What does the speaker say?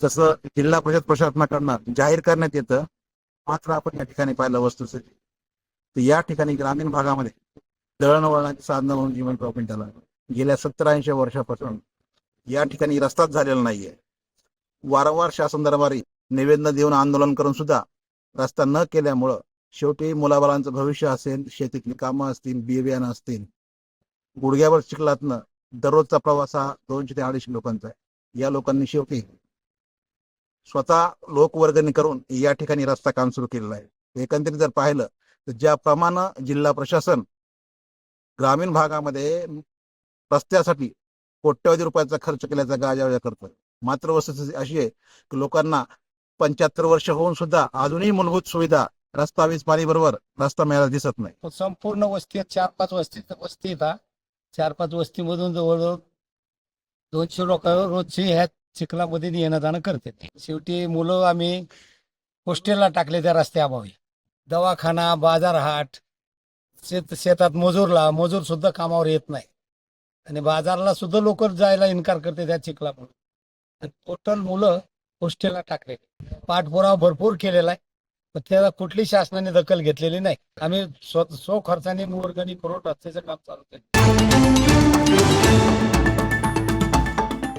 जसं जिल्हा परिषद प्रशासनाकडनं जाहीर करण्यात येतं, मात्र आपण या ठिकाणी पाहिलं वस्तुस्थिती तर या ठिकाणी ग्रामीण भागामध्ये दळणवळणाची साधनं म्हणून जीवन प्रॉफिटला गेल्या 70-80 वर्षापासून या ठिकाणी रस्ताच झालेला नाहीये. वारंवार शासन दरबारी निवेदन देऊन आंदोलन करून सुद्धा रस्ता न केल्यामुळं शेवटी मुलाबाळांचं भविष्य असेल, शेतीतली कामं असतील, बियाणं असतील, गुडघ्यावर चिखलातनं दररोजचा प्रवास हा 200 ते 250 लोकांचा आहे. या लोकांनी शेवटी स्वतः लोकवर्गणी करून या ठिकाणी रस्ता काम सुरू केलेलं आहे. एकंदरीत जर पाहिलं तर ज्याप्रमाणे जिल्हा प्रशासन ग्रामीण भागामध्ये रस्त्यासाठी कोट्यवधी रुपयाचा खर्च केल्याचा गाजावाजा करतोय, मात्र वस्तुस्थिती अशी आहे की लोकांना 75 वर्ष होऊन सुद्धा अजूनही मूलभूत सुविधा रस्ता, वीज, पाणी बरोबर रस्ता मिळायला दिसत नाही. संपूर्ण वस्ती 4-5 वस्ती येतात. 4-5 वस्तीमधून जवळजवळ 200 लोक रोजची ह्या चिखलामध्ये येणं जाणं करते. शेवटी मुलं आम्ही हॉस्टेलला टाकले त्या रस्त्याअभावी. दवाखाना, बाजारहाट, शेतात मजूर सुद्धा कामावर येत नाही आणि बाजारला सुद्धा लोक जायला इन्कार करते त्या चिखलामुळे. टोटल मुलं हॉस्टेलला टाकले. पाठपुरावा भरपूर केलेला आहे, पण त्याला कुठली शासनाने दखल घेतलेली नाही. आम्ही स्व खर्चाने वर्गणी करून रस्त्याचं काम चालू केलं.